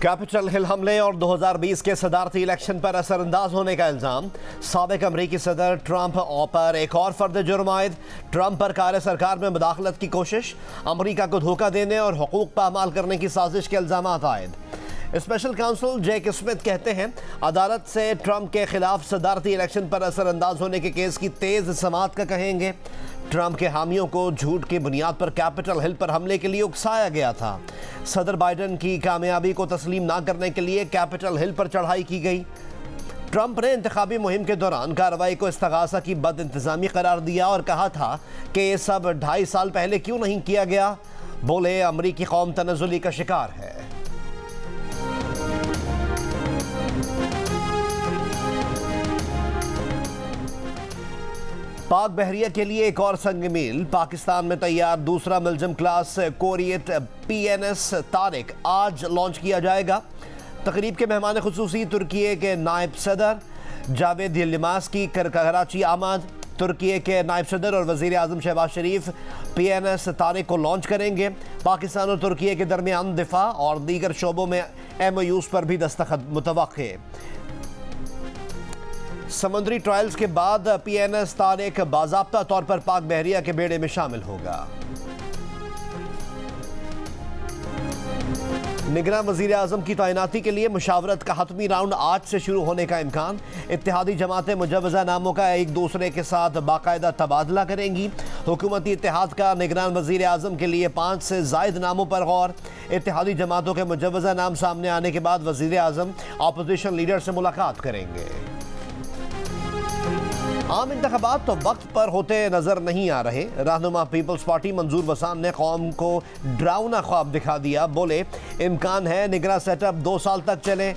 Capitol Hill हमले और 2020 के सदारती इलेक्शन पर असरअंदाज होने का इल्जाम। साबिक अमरीकी सदर ट्रंप पर एक और फर्द जुर्म आयद। ट्रंप पर कार्य सरकार में मुदाखलत की कोशिश, अमरीका को धोखा देने और हुकूक पामाल करने की साजिश के इल्जाम आयद। स्पेशल काउंसिल जैक स्मिथ कहते हैं अदालत से ट्रंप के खिलाफ सदारती इलेक्शन पर असरअंदाज होने के केस की तेज समाअत का कहेंगे। ट्रंप के हामियों को झूठ की बुनियाद पर कैपिटल हिल पर हमले के लिए उकसाया गया था। सदर बाइडेन की कामयाबी को तस्लीम न करने के लिए कैपिटल हिल पर चढ़ाई की गई। ट्रंप ने इंतखाबी मुहिम के दौरान कार्रवाई को इस्तगासा की बदइंतजामी करार दिया और कहा था कि ये सब 2.5 साल पहले क्यों नहीं किया गया। बोले अमरीकी कौम तनज़्ज़ुली का शिकार है। पाक बहरिया के लिए एक और संग मील। पाकिस्तान में तैयार दूसरा मुलजिम क्लास कोरियट PNS तारिक आज लॉन्च किया जाएगा। तकरीब के मेहमान खुसूसी तुर्की के नायब सदर जावेद यिल्मास की कराची आमद। तुर्की के नायब सदर और वज़ीर आज़म शहबाज शरीफ PNS तारिक को लॉन्च करेंगे। पाकिस्तान और तुर्की के दरमियान दिफा और दीगर शोबों में MOUs पर भी दस्तखत मुतवक्के। समुद्री ट्रायल्स के बाद PNS तारिक बाज़ाब्ता तौर पर पाक बहरिया के बेड़े में शामिल होगा। निगरान वज़ीर आज़म की तैनाती के लिए मुशावरत का हतमी राउंड आज से शुरू होने का इम्कान। इत्तेहादी जमातें मुजव्वज़ा नामों का एक दूसरे के साथ बाकायदा तबादला करेंगी। हुकूमती इत्तेहाद का निगरान वज़ीर आज़म के लिए 5 से ज़ायद नामों पर गौर। इत्तेहादी जमातों के मुजव्वज़ा नाम सामने आने के बाद वज़ीर आज़म अपोजिशन लीडर से मुलाकात करेंगे। आम इंतखाबात तो वक्त पर होते नजर नहीं आ रहे। रहनुमा पीपल्स पार्टी मंजूर वसान ने कौम को डरावना ख्वाब दिखा दिया। बोले इम्कान है निगरान सेटअप 2 साल तक चले।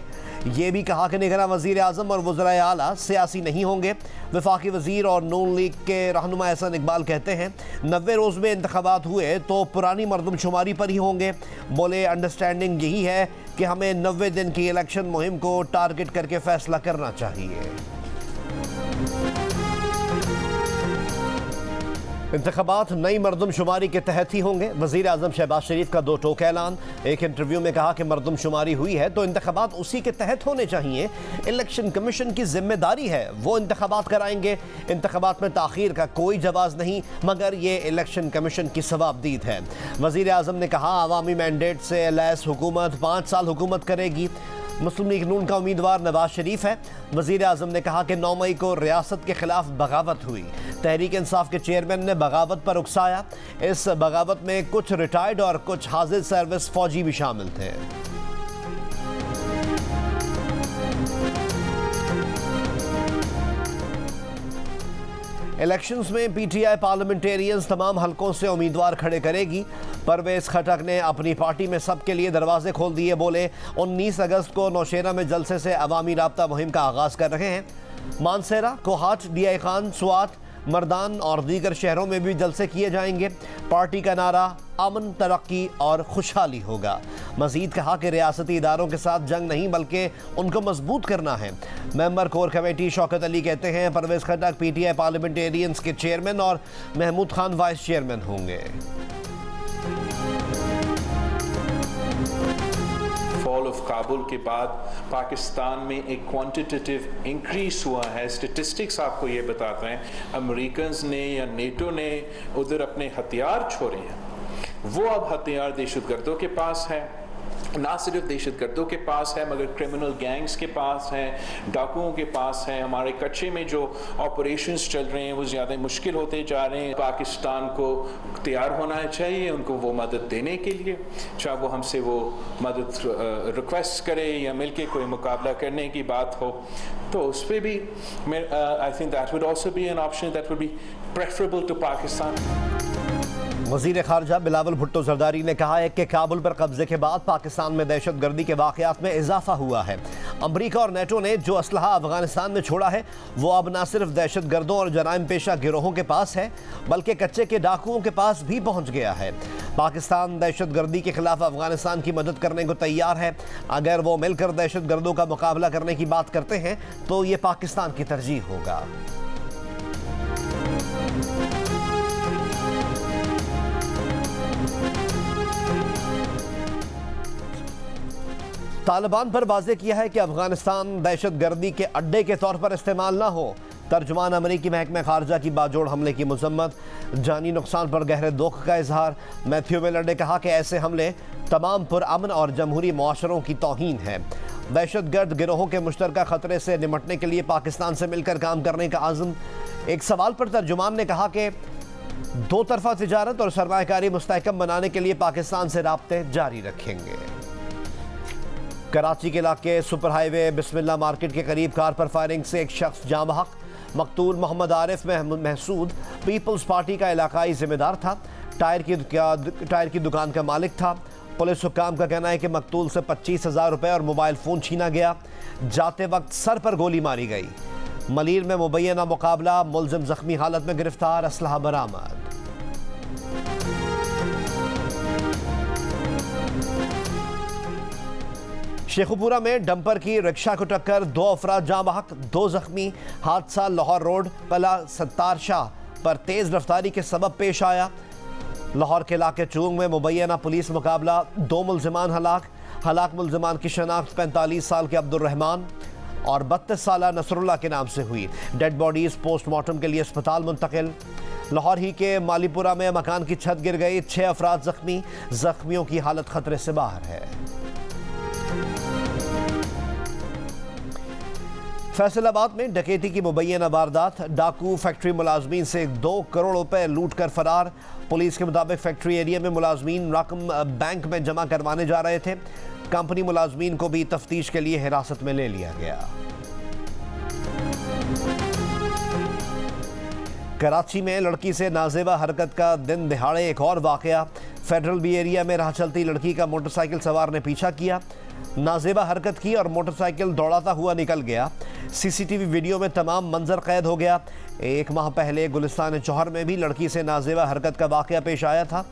ये भी कहा कि निगरान वज़ीर आज़म और वज़राए आला सियासी नहीं होंगे। वफाकी वज़ीर और नून लीग के रहनुमा एहसन इकबाल कहते हैं 90 रोज़ में इंतखाबात हुए तो पुरानी मरदमशुमारी पर ही होंगे। बोले अंडरस्टैंडिंग यही है कि हमें 90 दिन की इलेक्शन मुहिम को टारगेट करके फैसला करना चाहिए। इंतखाबात नई मरदमशुमारी के तहत ही होंगे। वज़ीर आज़म शहबाज शरीफ का 2 टोक ऐलान। एक इंटरव्यू में कहा कि मरदमशुमारी हुई है तो इंतखाबात उसी के तहत होने चाहिए। इलेक्शन कमीशन की जिम्मेदारी है, वो इंतखाबात कराएंगे। इंतखाबात में ताख़ीर का कोई जवाज़ नहीं, मगर ये इलेक्शन कमीशन की सवाबदीद है। वज़ीर आज़म ने कहा अवामी मैंडेट से लैस हुकूमत 5 साल हुकूमत करेगी। मुस्लिम लीग नून का उम्मीदवार नवाज शरीफ है। वज़ीर आज़म ने कहा कि 9 मई को रियासत के खिलाफ बगावत हुई। तहरीक इंसाफ के चेयरमैन ने बगावत पर उकसाया। इस बगावत में कुछ रिटायर्ड और कुछ हाजिर सर्विस फौजी भी शामिल थे। इलेक्शंस में PTI पार्लियामेंटेरियंस तमाम हलकों से उम्मीदवार खड़े करेगी। परवेज़ खटक ने अपनी पार्टी में सबके लिए दरवाजे खोल दिए। बोले 19 अगस्त को नौशेरा में जलसे से अवामी राब्ता मुहिम का आगाज़ कर रहे हैं। मानसेरा, कोहाट, DI खान, स्वात, मर्दान और दीगर शहरों में भी जलसे किए जाएंगे। पार्टी का नारा अमन, तरक्की और खुशहाली होगा। मजीद कहा कि रियासती इदारों के साथ जंग नहीं बल्कि उनको मजबूत करना है। Member core committee Shaukat Ali कहते हैं परवेज़ खटक PTI पार्लियामेंटेरियंस के चेयरमैन और महमूद खान वाइस चेयरमैन होंगे। फॉल ऑफ काबुल के बाद पाकिस्तान में एक क्वांटिटेटिव इंक्रीज हुआ है। स्टेटिस्टिक्स आपको ये बताते हैं अमेरिकन्स ने या नेटो ने उधर अपने हथियार छोड़े हैं। वो अब हथियार दहशतगर्दों के पास है, ना सिर्फ दहशतगर्दों के पास है मगर क्रिमिनल गैंग्स के पास है, डाकुओं के पास है। हमारे कच्चे में जो ऑपरेशंस चल रहे हैं वो ज़्यादा मुश्किल होते जा रहे हैं। पाकिस्तान को तैयार होना चाहिए उनको वो मदद देने के लिए, चाहे वो हमसे वो मदद रिक्वेस्ट करे या मिलके कोई मुकाबला करने की बात हो तो उस पर भी I think that would also be an option that would be preferable to Pakistan. वज़ीर ख़ारजा बिलावल भुट्टो ज़रदारी ने कहा है कि काबुल पर कब्जे के बाद पाकिस्तान में दहशतगर्दी के वाक़यात में इजाफा हुआ है। अमरीका और नेटो ने जो असलहा अफगानिस्तान में छोड़ा है वो अब न सिर्फ दहशतगर्दों और जराइम पेशा गिरोहों के पास है बल्कि कच्चे के डाकुओं के पास भी पहुँच गया है। पाकिस्तान दहशतगर्दी के खिलाफ अफगानिस्तान की मदद करने को तैयार है। अगर वो मिलकर दहशतगर्दों का मुकाबला करने की बात करते हैं तो ये पाकिस्तान की तरजीह होगा। तालिबान पर वाज़ेह किया है कि अफगानिस्तान दहशतगर्दी के अड्डे के तौर पर इस्तेमाल ना हो। तर्जुमान अमरीकी महकमे खारजा की बाजोड़ हमले की मजम्मत, जानी नुकसान पर गहरे दुख का इजहार। मैथ्यू मिलर ने कहा कि ऐसे हमले तमाम पुरअमन और जमहूरी मुआशरों की तौहीन है। दहशतगर्द गिरोहों के मुश्तरका खतरे से निपटने के लिए पाकिस्तान से मिलकर काम करने का आज़म। एक सवाल पर तर्जुमान ने कहा कि दो तरफा तिजारत और सरमायाकारी मुस्तहकम बनाने के लिए पाकिस्तान से राब्ते जारी रखेंगे। कराची के इलाके सुपर हाईवे बिस्मिल्लाह मार्केट के करीब कार पर फायरिंग से एक शख्स जाँ बहक। मकतूल मोहम्मद आरिफ महसूद पीपल्स पार्टी का इलाकाई जिम्मेदार था। टायर की दुकान का मालिक था। पुलिस हुक्काम का कहना है कि मकतूल से 25,000 रुपये और मोबाइल फ़ोन छीना गया। जाते वक्त सर पर गोली मारी गई। मलीर में मुबैना मुकाबला, मुलजिम जख्मी हालत में गिरफ्तार, असलहा बरामद। शेखुपुरा में डंपर की रिक्शा को टक्कर, 2 अफराद जाँ बहक, 2 जख्मी। हादसा लाहौर रोड कला सत्तार शाह पर तेज रफ्तारी के सबब पेश आया। लाहौर के इलाके चूंग में मुबैना पुलिस मुकाबला, 2 मुलजिमान हलाक मुलजिमान की शनाख्त 45 साल के अब्दुर्रहमान और 32 साल नसरुल्लाह के नाम से हुई। डेड बॉडीज पोस्टमार्टम के लिए अस्पताल मुंतकिल। लाहौर ही के मालीपुरा में मकान की छत गिर गई, 6 अफराद जख्मी। जख्मियों की हालत खतरे से बाहर है। फैसलाबाद में डकैती की मुबैना वारदात, डाकू फैक्ट्री मुलाजमीन से 2 करोड़ रुपए लूट कर फरार। पुलिस के मुताबिक फैक्ट्री एरिया में मुलाजमीन रकम बैंक में जमा करवाने जा रहे थे। कंपनी मुलाजमीन को भी तफ्तीश के लिए हिरासत में ले लिया गया। कराची में लड़की से नाजेबा हरकत का दिन दिहाड़े एक और वाकया। फेडरल बी एरिया में राह चलती लड़की का मोटरसाइकिल सवार ने पीछा किया, नाजेबा हरकत की और मोटरसाइकिल दौड़ाता हुआ निकल गया। सीसीटीवी वीडियो में तमाम मंजर कैद हो गया। 1 माह पहले गुलिस्तान चौहर में भी लड़की से नाजेबा हरकत का वाकया पेश आया था।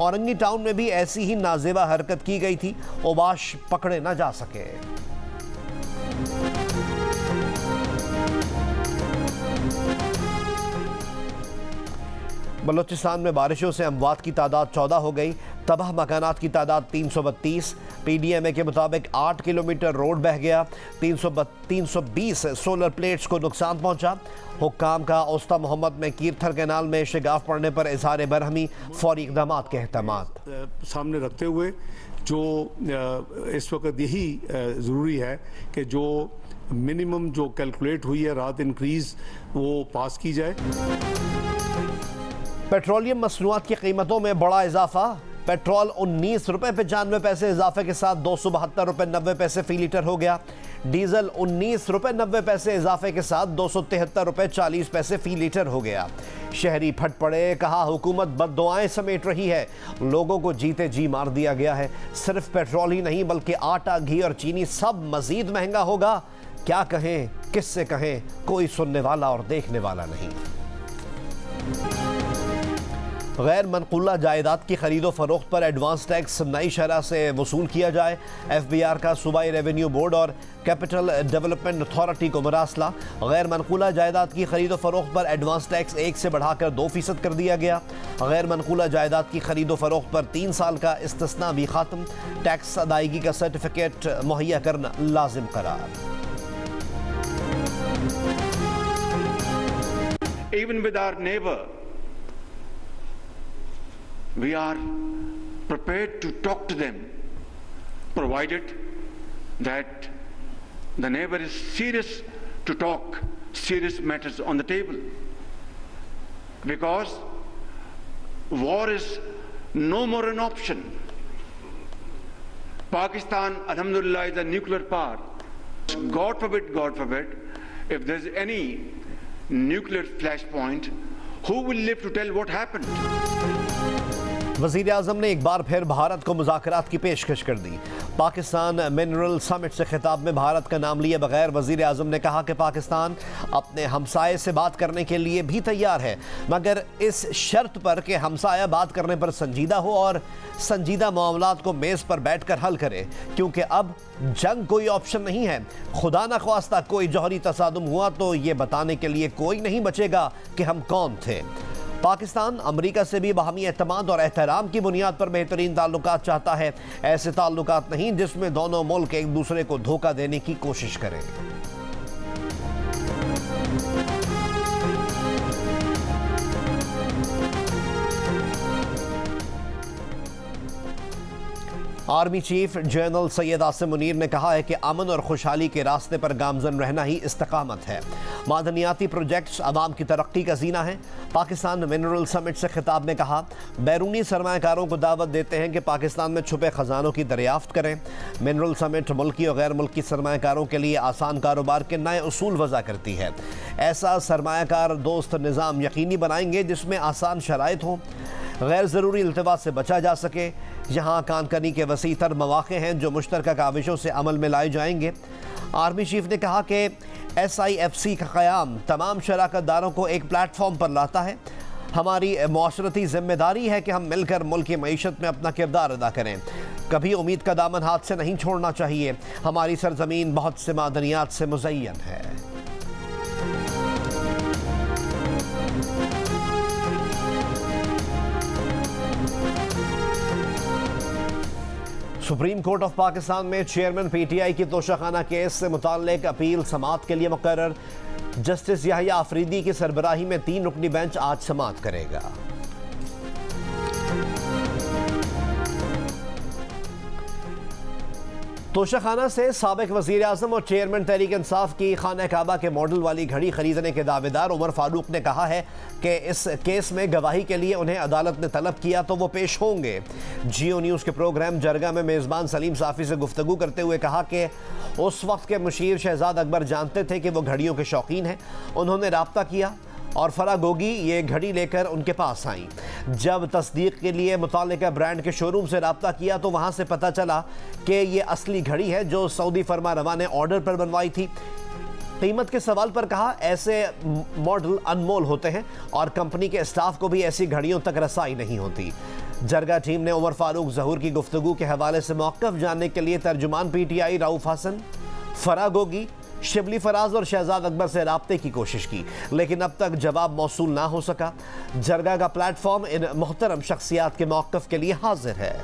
औरंगी टाउन में भी ऐसी ही नाजेबा हरकत की गई थी। ओबाश पकड़े न जा सके। बलूचिस्तान में बारिशों से अमवात की तादाद 14 हो गई, तबाह मकानात की तादाद 332। पीडीएमए के मुताबिक 8 किलोमीटर रोड बह गया, 320 सोलर प्लेट्स को नुकसान पहुंचा। हुक्काम का औस्ता मोहम्मद में कीरथर कैनाल में शिगाफ पड़ने पर इजहार बरहमी, फौरी इक़दाम के अहतमात सामने रखते हुए जो इस वक्त यही ज़रूरी है कि जो मिनिमम जो कैलकुलेट हुई है रात इंक्रीज़ वो पास की जाए। पेट्रोलियम मसनूआत की कीमतों में बड़ा इजाफा। पेट्रोल 19 रुपये 95 पैसे इजाफे के साथ 272 रुपये 90 पैसे फी लीटर हो गया। डीजल 19 रुपये 90 पैसे इजाफे के साथ 273 रुपये 40 पैसे फी लीटर हो गया। शहरी फट पड़े, कहा हुकूमत बद्दुआएं समेट रही है, लोगों को जीते जी मार दिया गया है। सिर्फ पेट्रोल ही नहीं बल्कि आटा, घी और चीनी सब मजीद महंगा होगा। क्या कहें, किससे कहें, कोई सुनने वाला और देखने वाला नहीं। गैर मनकूला जायदाद की खरीदो फरोख्त पर एडवांस टैक्स नई शरह से वसूल किया जाए। FBR का सूबाई रेवेन्यू बोर्ड और कैपिटल डेवलपमेंट अथॉरिटी को मरासला। गैर मनकूला जायदाद की खरीदो फरोख्त पर एडवांस टैक्स 1 से बढ़ाकर 2% कर दिया गया। गैर मनकूला जायदाद की खरीदो फरोख्त पर 3 साल का इस्तिस्ना भी ख़त्म। टैक्स अदायगी का सर्टिफिकेट मुहैया करना लाजिम करार। Even with our neighbor, we are prepared to talk to them, provided that the neighbor is serious to talk serious matters on the table. Because war is no more an option. Pakistan, alhamdulillah, is a nuclear power. God forbid, if there's any nuclear flashpoint, who will live to tell what happened? वज़ीर आज़म ने एक बार फिर भारत को मुज़ाकरात की पेशकश कर दी। Pakistan mineral summit से खिताब में भारत का नाम लिए बगैर वज़ीर आज़म ने कहा कि पाकिस्तान अपने हमसाये से बात करने के लिए भी तैयार है, मगर इस शर्त पर कि हमसाया बात करने पर संजीदा हो और संजीदा मामलात को मेज़ पर बैठ कर हल करे, क्योंकि अब जंग कोई ऑप्शन नहीं है। खुदा न ख्वास्ता कोई जौहरी तसादुम हुआ तो ये बताने के लिए कोई नहीं बचेगा कि हम कौन थे। पाकिस्तान अमेरिका से भी बाहमी एतमाद और एहतराम की बुनियाद पर बेहतरीन ताल्लुकात चाहता है, ऐसे ताल्लुकात नहीं जिसमें दोनों मुल्क एक दूसरे को धोखा देने की कोशिश करें। Army chief general Syed Asim Munir ने कहा है कि अमन और खुशहाली के रास्ते पर गामजन रहना ही इस्तकामत है। मादनियाती प्रोजेक्ट्स अवाम की तरक्की का जीना है। पाकिस्तान मिनरल समिट से खिताब में कहा, बैरूनी सरमायाकारों को दावत देते हैं कि पाकिस्तान में छुपे खजानों की दरियाफ्त करें। मिनरल समिट मुल्की और गैर मुल्की सरमायाकारों के लिए आसान कारोबार के नए उसूल वज़ा करती है। ऐसा सरमायाकार दोस्त निज़ाम यकीनी बनाएंगे जिसमें आसान शराइत हों, गैर ज़रूरी इल्तिवा से बचा जा सके, जहाँ कानकनी के वसी तर मौक़े हैं जो मुश्तरका काविशों से अमल में लाए जाएंगे। आर्मी चीफ ने कहा कि SIFC का क़याम तमाम शराकत दारों को एक प्लेटफॉर्म पर लाता है। हमारी मुआशरती ज़िम्मेदारी है कि हम मिलकर मुल्क की मईशत में अपना किरदार अदा करें। कभी उम्मीद का दामन हाथ से नहीं छोड़ना चाहिए। हमारी सरजमीन बहुत से मादनियात से मुज़य्यन है। सुप्रीम कोर्ट ऑफ पाकिस्तान में चेयरमैन PTI की तोशाखाना केस से मुताल्लिक अपील समाअत के लिए मुकर्रर। जस्टिस याहिया आफरीदी की सरबराही में 3 रुकनी बेंच आज समाअत करेगा। तोशाखाना से साबिक वज़ीर आज़म और चेयरमैन तहरीक इंसाफ की खाना काबा के मॉडल वाली घड़ी खरीदने के दावेदार उमर फारूक ने कहा है कि इस केस में गवाही के लिए उन्हें अदालत ने तलब किया तो वो पेश होंगे। जियो न्यूज़ के प्रोग्राम जरगा में मेज़बान सलीम साफ़ी से गुफ्तगू करते हुए कहा कि उस वक्त के मुशीर शहजाद अकबर जानते थे कि वो घड़ियों के शौकीन हैं। उन्होंने राब्ता किया और फरागोगी ये घड़ी लेकर उनके पास आई। जब तस्दीक के लिए मुतालिका ब्रांड के शोरूम से रब्ता किया तो वहाँ से पता चला कि ये असली घड़ी है जो सऊदी फरमा रवा ने ऑर्डर पर बनवाई थी। कीमत के सवाल पर कहा, ऐसे मॉडल अनमोल होते हैं और कंपनी के स्टाफ को भी ऐसी घड़ियों तक रसाई नहीं होती। जरगा टीम ने उमर फारूक ज़हूर की गुफ्तगू के हवाले से मौक़िफ़ जानने के लिए तर्जुमान PTI रऊफ़ हसन, फरागोगी, शिबली फराज और शहजाद अकबर से राब्ते की कोशिश की, लेकिन अब तक जवाब मौसूल ना हो सका। जरगा का प्लेटफॉर्म इन मोहतरम शख्सियात के मौक़िफ़ के लिए हाजिर है।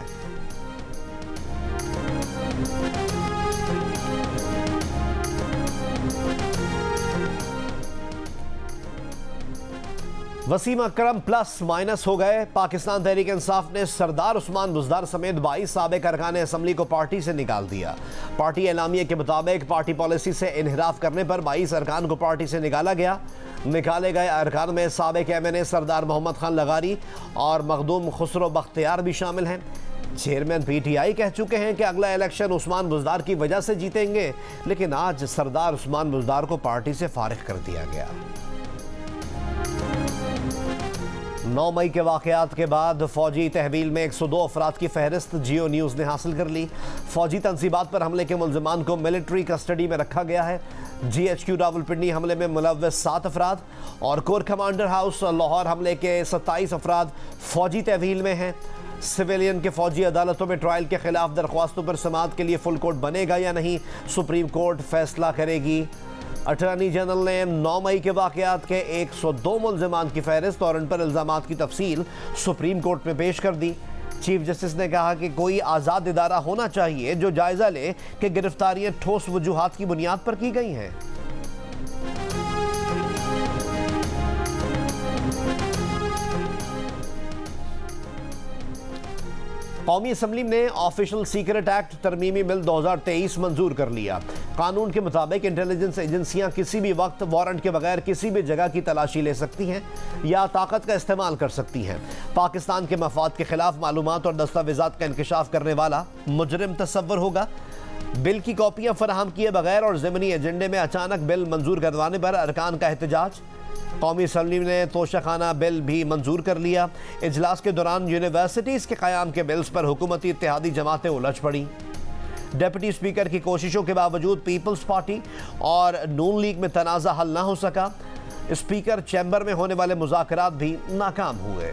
वसीम अकरम प्लस माइनस हो गए। पाकिस्तान तहरीक इंसाफ ने सरदार उस्मान बुज़दार समेत 22 साबिक़ अरकान असम्बली को पार्टी से निकाल दिया। पार्टी एलामिया के मुताबिक पार्टी पॉलिसी से इन्हिराफ करने पर 22 अरकान को पार्टी से निकाला गया। निकाले गए अरकान में साबिक़ MNA सरदार मोहम्मद खान लगारी और मखदूम खुसरो बख्तियार भी शामिल हैं। चेयरमैन PTI कह चुके हैं कि अगला इलेक्शन उस्मान बुज़दार की वजह से जीतेंगे, लेकिन आज सरदार उस्मान बुज़दार को पार्टी से फारिग कर दिया गया। 9 मई के वाक़यात के बाद फ़ौजी तहवील में 102 अफराद की फहरिस्त जियो न्यूज़ ने हासिल कर ली। फ़ौजी तनसीबात पर हमले के मुल्ज़िमान को मिलिट्री कस्टडी में रखा गया है। GHQ रावलपिंडी हमले में मुलव्वस 7 अफराद और कोर कमांडर हाउस लाहौर हमले के 27 अफराद फ़ौजी तहवील में हैं। सिविलियन के फ़ौजी अदालतों में ट्रायल के खिलाफ दरख्वास्तों पर समाअत के लिए फुल कोर्ट बनेगा या नहीं, सुप्रीम कोर्ट फैसला करेगी। अटॉर्नी जनरल ने 9 मई के वाक़यात के 102 मुल्ज़िमान की फहरिस्त और उन पर इल्ज़ामात की तफसील सुप्रीम कोर्ट में पेश कर दी। चीफ जस्टिस ने कहा कि कोई आज़ाद इदारा होना चाहिए जो जायज़ा ले कि गिरफ्तारियाँ ठोस वजूहात की बुनियाद पर की गई हैं। कौमी असम्बली ने ऑफिशियल सीक्रेट एक्ट तरमीमी बिल 2023 मंजूर कर लिया। कानून के मुताबिक इंटेलिजेंस एजेंसियां किसी भी वक्त वारंट के बगैर किसी भी जगह की तलाशी ले सकती हैं या ताकत का इस्तेमाल कर सकती हैं। पाकिस्तान के मफाद के खिलाफ मालूमात और दस्तावेजात का इंकशाफ करने वाला मुजरिम तस्वर होगा। बिल की कॉपियां फराहम किए बगैर और ज़िमनी एजेंडे में अचानक बिल मंजूर करवाने पर अरकान का एहतजाज। कौमी असम्बली ने तोशाखाना बिल भी मंजूर कर लिया। इजलास के दौरान यूनिवर्सिटीज़ के क़याम के बिल्स पर हुकूमती इत्तेहादी जमातें उलझ पड़ी। डिप्टी स्पीकर की कोशिशों के बावजूद पीपल्स पार्टी और नून लीग में तनाज़ा हल ना हो सका। स्पीकर चैम्बर में होने वाले मुज़ाकरात भी नाकाम हुए।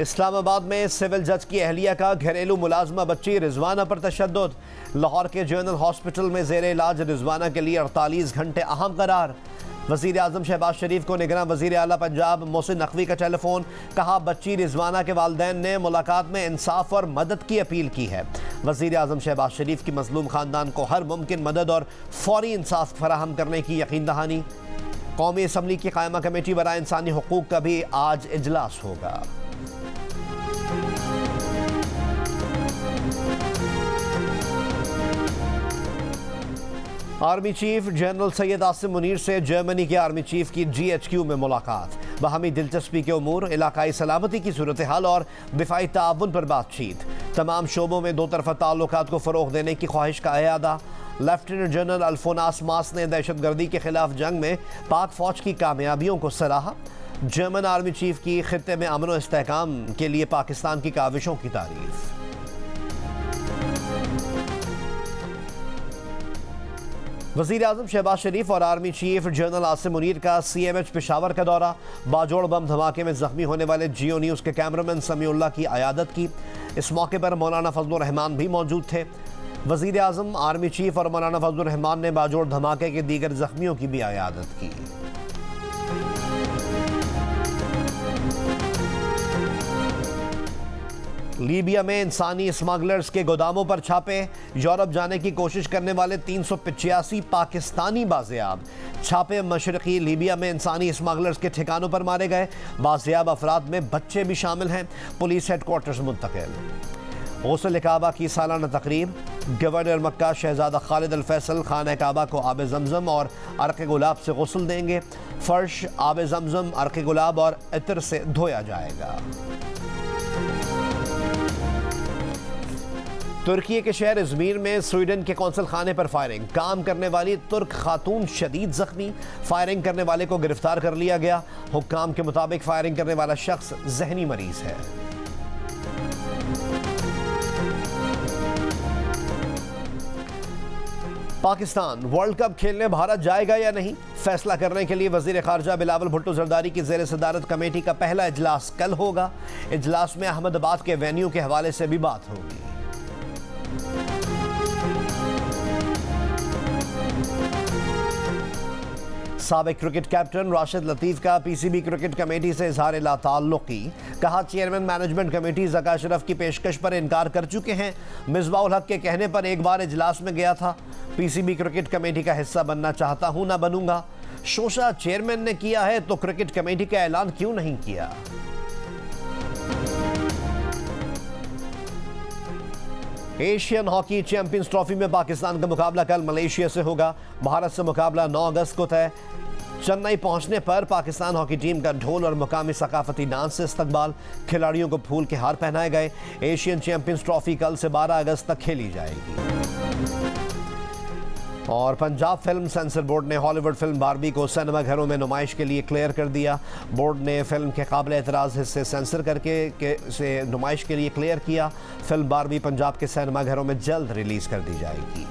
इस्लामाबाद में सिविल जज की अहलिया का घरेलू मुलाजमा बच्ची रिजवाना पर तशद्दुद। लाहौर के जनरल हॉस्पिटल में जेर इलाज रिजवाना के लिए 48 घंटे अहम करार। वज़ीर आज़म शहबाज शरीफ को निगरान वज़ीर आला पंजाब मोहसिन नकवी का टेलीफोन। कहा बच्ची रिजवाना के वालिदैन ने मुलाकात में इंसाफ और मदद की अपील की है। वज़ीर आज़म शहबाज शरीफ की मज़लूम ख़ानदान को हर मुमकिन मदद और फौरी इंसाफ फराहम करने की यकीन दहानी। कौमी असम्बली की कायमा कमेटी बराए इंसानी हुकूक का भी आज इजलास होगा। Army chief general Syed Asim Munir से जर्मनी के आर्मी चीफ की GHQ में मुलाकात। बाहमी दिलचस्पी के उमूर, इलाकाई सलामती की सूरत हाल और दिफाई ताउन पर बातचीत। तमाम शोबों में दो तरफा ताल्लुकात को फ़रोग़ देने की ख्वाहिश का अयादा। लेफ्टिनेंट जनरल अल्फोनास मास ने दहशतगर्दी के खिलाफ जंग में पाक फौज की कामयाबियों को सराहा। जर्मन आर्मी चीफ की खित्ते में अमन व इस्तेहकाम के लिए पाकिस्तान की काविशों की तारीफ। वज़ीर आज़म शहबाज शरीफ और army chief general Asim Munir का CMH पेशावर का दौरा। बाजोड़ बम धमाके में जख्मी होने वाले जियो न्यूज़ के कैमरामैन समीउल्लाह की अयादत की। इस मौके पर मौलाना फजलुर रहमान भी मौजूद थे। वज़ीर आज़म, आर्मी चीफ और मौलाना फजलुर रहमान ने बाजोड़ धमाके के दीगर जख्मियों की भी अयादत की। लीबिया में इंसानी स्मगलर्स के गोदामों पर छापे। यूरोप जाने की कोशिश करने वाले 385 पाकिस्तानी बाजियाब। छापे मशरकी लीबिया में इंसानी स्मगलर्स के ठिकानों पर मारे गए। बाजियाब अफराद में बच्चे भी शामिल हैं। पुलिस हेडक्वार्टर्स मुंतकिल। गौसल काबा की सालाना तकरीब। गवर्नर मक्का शहजादा खालिद अल फैसल खाना काबा को आब जमजम और अर्क गुलाब से गुस्ल देंगे। फर्श आब जमजम, अर्क गुलाब और इत्र से धोया जाएगा। तुर्की के शहर इज़मीर में स्वीडन के कौंसल खाने पर फायरिंग। काम करने वाली तुर्क खातून शदीद जख्मी। फायरिंग करने वाले को गिरफ्तार कर लिया गया। हुक्काम के मुताबिक फायरिंग करने वाला शख्स जहनी मरीज है। पाकिस्तान वर्ल्ड कप खेलने भारत जाएगा या नहीं, फैसला करने के लिए वजीर खारजा बिलावल भुट्टो जरदारी की ज़ेर सदारत कमेटी का पहला इजलास कल होगा। इजलास में अहमदाबाद के वेन्यू के हवाले से भी बात होगी। साबिक क्रिकेट कैप्टन राशिद लतीफ़ का PCB क्रिकेट कमेटी से इजहार लाताल्लुकी। कहा chairman management committee Zaka Ashraf की पेशकश पर इनकार कर चुके हैं। मिसबाह उल हक के कहने पर एक बार इजलास में गया था। PCB क्रिकेट कमेटी का हिस्सा बनना चाहता हूं, ना बनूंगा। शोशा चेयरमैन ने किया है तो क्रिकेट कमेटी का ऐलान क्यों नहीं किया। एशियन हॉकी चैंपियंस ट्रॉफी में पाकिस्तान का मुकाबला कल मलेशिया से होगा। भारत से मुकाबला 9 अगस्त को तय। चेन्नई पहुंचने पर पाकिस्तान हॉकी टीम का ढोल और मुकामी सकाफती डांस से इस्तकबाल। खिलाड़ियों को फूल के हार पहनाए गए। एशियन चैंपियंस ट्रॉफी कल से 12 अगस्त तक खेली जाएगी। और पंजाब फिल्म सेंसर बोर्ड ने हॉलीवुड फिल्म बारबी को सिनेमा घरों में नुमाइश के लिए क्लियर कर दिया। बोर्ड ने फिल्म के काबिल एतराज़ हिस्से सेंसर करके नुमाइश के लिए क्लियर किया। फिल्म बारबी पंजाब के सिनेमा घरों में जल्द रिलीज़ कर दी जाएगी।